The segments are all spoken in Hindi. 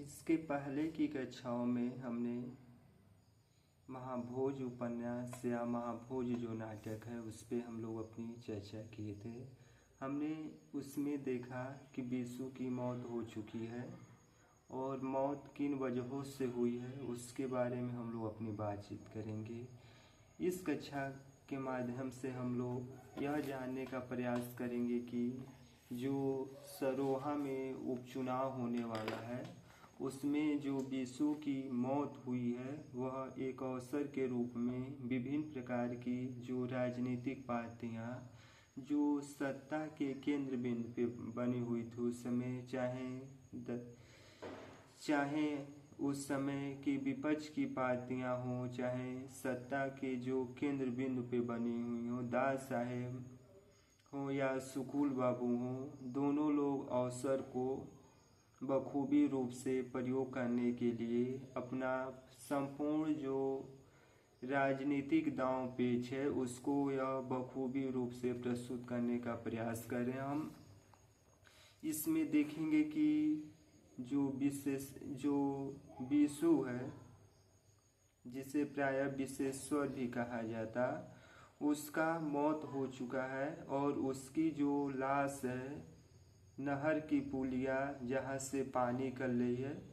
इसके पहले की कक्षाओं में हमने महाभोज उपन्यास या महाभोज जो नाटक है उस पे हम लोग अपनी चर्चा किए थे। हमने उसमें देखा कि बीसू की मौत हो चुकी है और मौत किन वजहों से हुई है उसके बारे में हम लोग अपनी बातचीत करेंगे। इस कक्षा के माध्यम से हम लोग यह जानने का प्रयास करेंगे कि जो सरोहा में उपचुनाव होने वाला है उसमें जो बीसू की मौत हुई है वह एक अवसर के रूप में विभिन्न प्रकार की जो राजनीतिक पार्टियां जो सत्ता के केंद्र बिंदु पे बनी हुई थी उस समय, चाहे उस समय की विपक्ष की पार्टियां हों, चाहे सत्ता के जो केंद्र बिंदु पे बनी हुई हों, दास साहेब हो या सुकुल बाबू हो, दोनों लोग अवसर को बखूबी रूप से प्रयोग करने के लिए अपना संपूर्ण जो राजनीतिक दांव पेच है उसको यह बखूबी रूप से प्रस्तुत करने का प्रयास करें। हम इसमें देखेंगे कि जो बीसू है जिसे प्रायः विश्वेश्वर भी कहा जाता, उसका मौत हो चुका है और उसकी जो लाश है नहर की पुलिया जहाँ से पानी कर रही है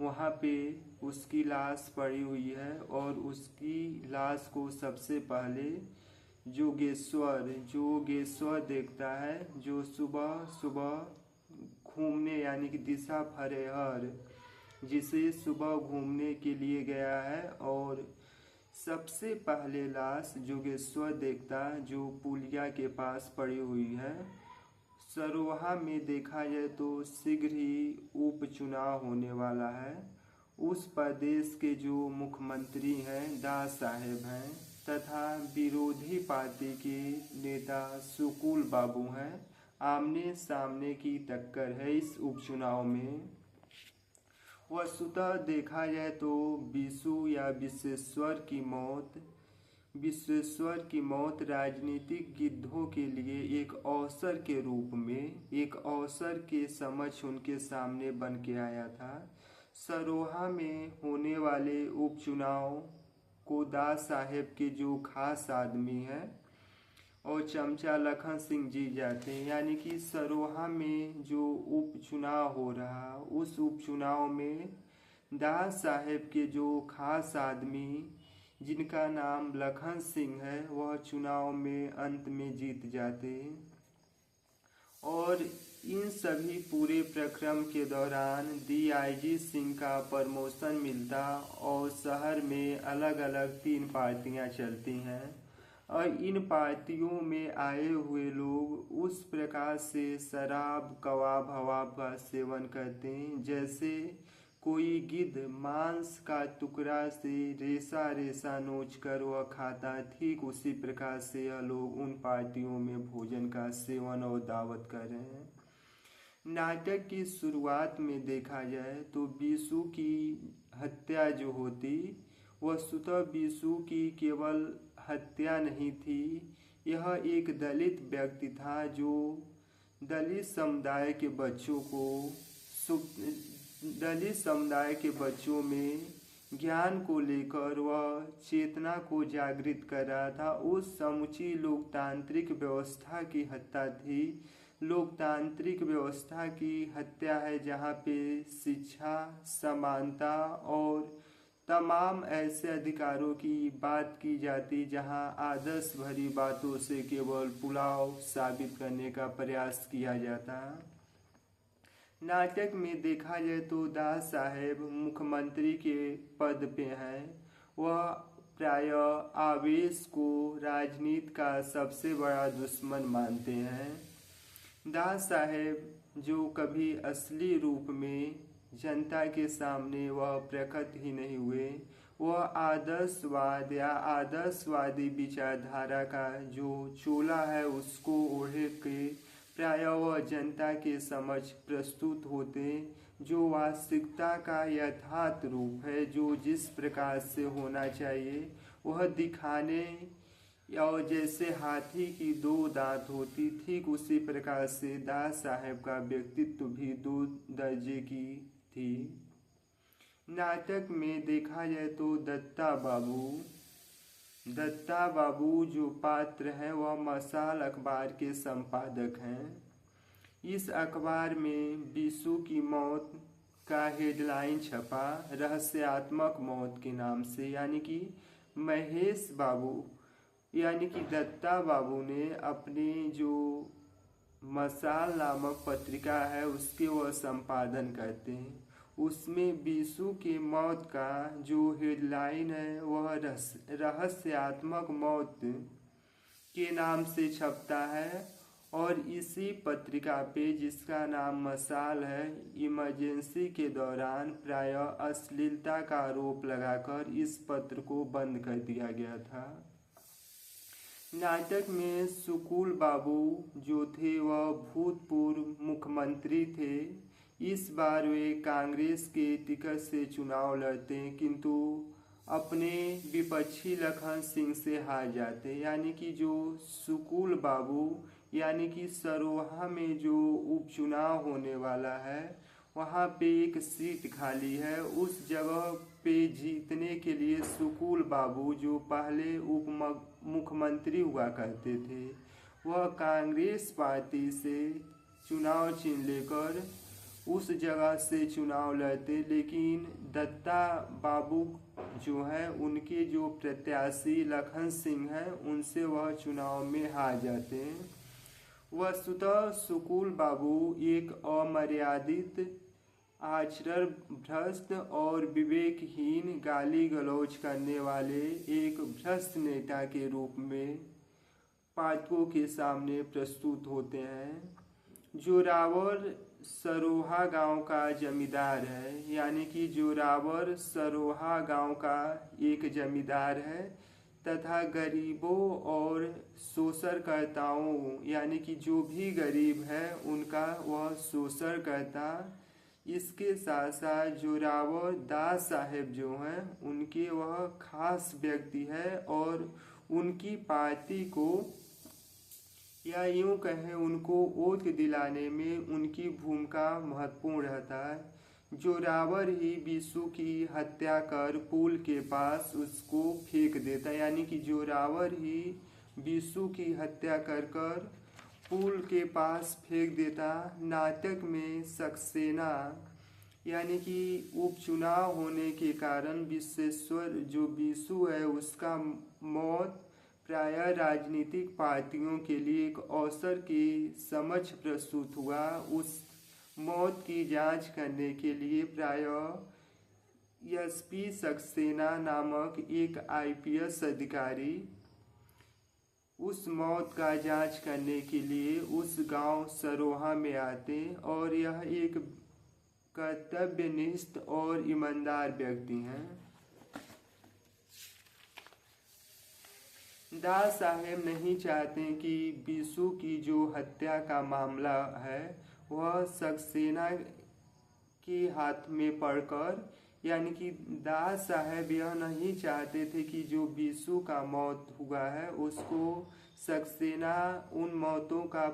वहाँ पे उसकी लाश पड़ी हुई है और उसकी लाश को सबसे पहले जोगेश्वर देखता है, जो सुबह सुबह घूमने यानी कि दिशा फरेहर जिसे सुबह घूमने के लिए गया है और सबसे पहले लाश जोगेश्वर देखता जो पुलिया के पास पड़ी हुई है। सरोहा में देखा जाए तो शीघ्र ही उपचुनाव होने वाला है। उस प्रदेश के जो मुख्यमंत्री हैं दास साहेब हैं तथा विरोधी पार्टी के नेता सुकुल बाबू हैं। आमने सामने की टक्कर है इस उपचुनाव में। वस्तुतः देखा जाए तो बीसू या विश्वेश्वर की मौत राजनीतिक गिद्धों के लिए एक अवसर के रूप में, एक अवसर के समक्ष उनके सामने बन के आया था। सरोहा में होने वाले उपचुनाव को दास साहेब के जो खास आदमी हैं और चमचा लखन सिंह जी जाते हैं, यानी कि सरोहा में जो उपचुनाव हो रहा उस उपचुनाव में दास साहेब के जो खास आदमी जिनका नाम लखन सिंह है वह चुनाव में अंत में जीत जाते हैं। और इन सभी पूरे प्रक्रम के दौरान DIG सिंह का प्रमोशन मिलता और शहर में अलग अलग 3 पार्टियां चलती हैं और इन पार्टियों में आए हुए लोग उस प्रकार से शराब कबाब हवाब का सेवन करते हैं जैसे कोई गिद्ध मांस का टुकड़ा से रेसा रेसा नोच कर वह खाता, ठीक उसी प्रकार से यह लोग उन पार्टियों में भोजन का सेवन और दावत कर रहे हैं। नाटक की शुरुआत में देखा जाए तो बीसू की हत्या जो होती वस्तुतः बीसू की केवल हत्या नहीं थी, यह एक दलित व्यक्ति था जो दलित समुदाय के बच्चों में ज्ञान को लेकर वह चेतना को जागृत कर रहा था। उस समुची लोकतांत्रिक व्यवस्था की हत्या थी। लोकतांत्रिक व्यवस्था की हत्या है जहाँ पे शिक्षा, समानता और तमाम ऐसे अधिकारों की बात की जाती जहाँ आदर्श भरी बातों से केवल पुलाव साबित करने का प्रयास किया जाता। नाटक में देखा जाए तो दास साहेब मुख्यमंत्री के पद पे हैं। वह प्रायः आवेश को राजनीति का सबसे बड़ा दुश्मन मानते हैं। दास साहेब जो कभी असली रूप में जनता के सामने वह प्रकट ही नहीं हुए, वह आदर्शवाद या आदर्शवादी विचारधारा का जो चोला है उसको ओढ़े के प्रायः वह जनता के समक्ष प्रस्तुत होते, जो वास्तविकता का यथार्थ रूप है, जो जिस प्रकार से होना चाहिए वह दिखाने, और जैसे हाथी की 2 दांत होती ठीक उसी प्रकार से दास साहेब का व्यक्तित्व भी 2 दर्जे की थी। नाटक में देखा जाए तो दत्ता बाबू जो पात्र हैं वह मशाल अखबार के संपादक हैं। इस अखबार में बीसू की मौत का हेडलाइन छपा रहस्यात्मक मौत के नाम से, यानी कि महेश बाबू यानी कि दत्ता बाबू ने अपने जो मशाल नामक पत्रिका है उसके वह संपादन करते हैं। उसमें बीसू के मौत का जो हेडलाइन है वह रहस्यात्मक मौत के नाम से छपता है। और इसी पत्रिका पे, जिसका नाम मशाल है, इमरजेंसी के दौरान प्रायः अश्लीलता का आरोप लगाकर इस पत्र को बंद कर दिया गया था। नाटक में सुकुल बाबू जो थे वह भूतपूर्व मुख्यमंत्री थे। इस बार वे कांग्रेस के टिकट से चुनाव लड़ते हैं, किंतु अपने विपक्षी लखन सिंह से हार जाते। यानी कि जो सुकुल बाबू यानी कि सरोहा में जो उपचुनाव होने वाला है वहाँ पे एक सीट खाली है। उस जगह पे जीतने के लिए सुकुल बाबू जो पहले उप मुख्यमंत्री हुआ करते थे वह कांग्रेस पार्टी से चुनाव चिन्ह लेकर उस जगह से चुनाव लड़ते। लेकिन दत्ता बाबू जो है उनके जो प्रत्याशी लखन सिंह हैं उनसे वह चुनाव में हार जाते हैं। वस्तुतः सुकुल बाबू एक अमर्यादित, आचरण भ्रष्ट और विवेकहीन, गाली गलौज करने वाले एक भ्रष्ट नेता के रूप में पाठकों के सामने प्रस्तुत होते हैं। जोरावर सरोहा गांव का जमींदार है, यानी कि जोरावर सरोहा गांव का एक जमींदार है तथा गरीबों और शोषणकर्ताओं यानी कि जो भी गरीब है उनका वह शोषण करता। इसके साथ साथ जोरावर दास साहेब जो हैं उनके वह खास व्यक्ति है और उनकी पार्टी को या यूँ कहें उनको वोट दिलाने में उनकी भूमिका महत्वपूर्ण रहता है। जोरावर ही बीसू की हत्या कर पुल के पास उसको फेंक देता, यानी कि जोरावर ही बीसू की हत्या कर पुल के पास फेंक देता। नाटक में सक्सेना यानी कि उपचुनाव होने के कारण विश्वेश्वर जो बीसू है उसका मौत प्रायः राजनीतिक पार्टियों के लिए एक अवसर के समक्ष प्रस्तुत हुआ। उस मौत की जांच करने के लिए प्रायः एसपी सक्सेना नामक एक आईपीएस अधिकारी उस मौत का जांच करने के लिए उस गांव सरोहा में आते और यह एक कर्तव्यनिष्ठ और ईमानदार व्यक्ति हैं। दास साहेब नहीं चाहते कि बीसू की जो हत्या का मामला है वह सक्सेना के हाथ में पड़कर, यानी कि दास साहेब यह नहीं चाहते थे कि जो बीसू का मौत हुआ है उसको सक्सेना उन मौतों का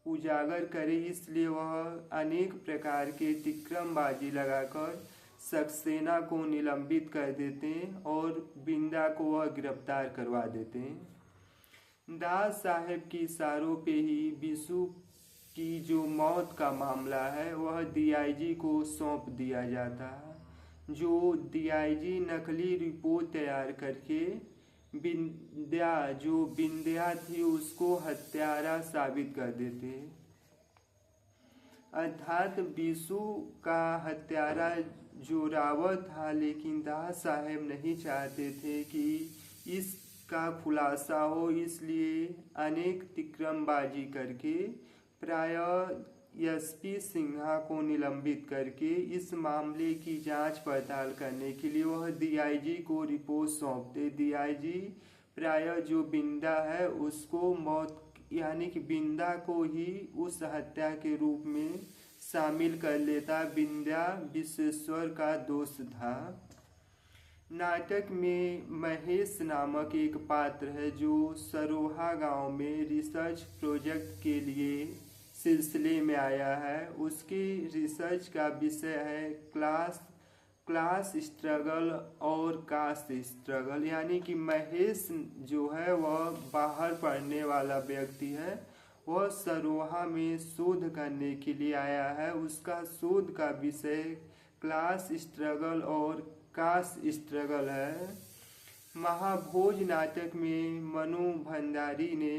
उजागर करे। इसलिए वह अनेक प्रकार के तिक्रमबाजी लगाकर सक्सेना को निलंबित कर देते हैं और बिंदा को वह गिरफ्तार करवा देते हैं। दास साहेब की इशारों पे ही बीसू की जो मौत का मामला है वह डीआईजी को सौंप दिया जाता है। जो डीआईजी नकली रिपोर्ट तैयार करके बिंद्या थी उसको हत्यारा साबित कर देते। अर्थात बीसू का हत्यारा जोरावर था, लेकिन दास साहेब नहीं चाहते थे कि इसका खुलासा हो, इसलिए अनेक तिक्रमबाजी करके प्रायः एसपी सिन्हा को निलंबित करके इस मामले की जांच पड़ताल करने के लिए वह डीआईजी को रिपोर्ट सौंपते। डीआईजी प्रायः जो बिंदा है उसको मौत यानी कि बिंदा को ही उस हत्या के रूप में शामिल कर लेता। बिंदा विश्वेश्वर का दोस्त था। नाटक में महेश नामक एक पात्र है जो सरोहा गांव में रिसर्च प्रोजेक्ट के लिए सिलसिले में आया है। उसकी रिसर्च का विषय है क्लास क्लास स्ट्रगल और कास्ट स्ट्रगल, यानी कि महेश जो है वह बाहर पढ़ने वाला व्यक्ति है। वह सरोहा में शोध करने के लिए आया है। उसका शोध का विषय क्लास स्ट्रगल और कास्ट स्ट्रगल है। महाभोज नाटक में मनु भंडारी ने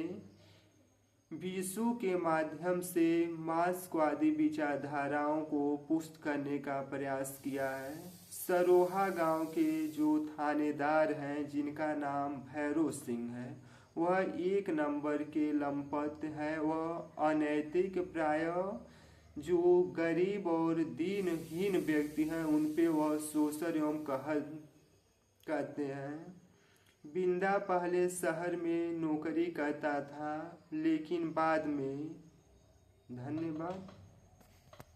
विषु के माध्यम से मार्क्सवादी विचारधाराओं को पुष्ट करने का प्रयास किया है। सरोहा गांव के जो थानेदार हैं जिनका नाम भैरव सिंह है, वह 1 नंबर के लंपट है। वह अनैतिक, प्रायः जो गरीब और दीनहीन व्यक्ति हैं उन पे वह शोषण एवं कहर करते हैं। बिंदा पहले शहर में नौकरी करता था, लेकिन बाद में, धन्यवाद।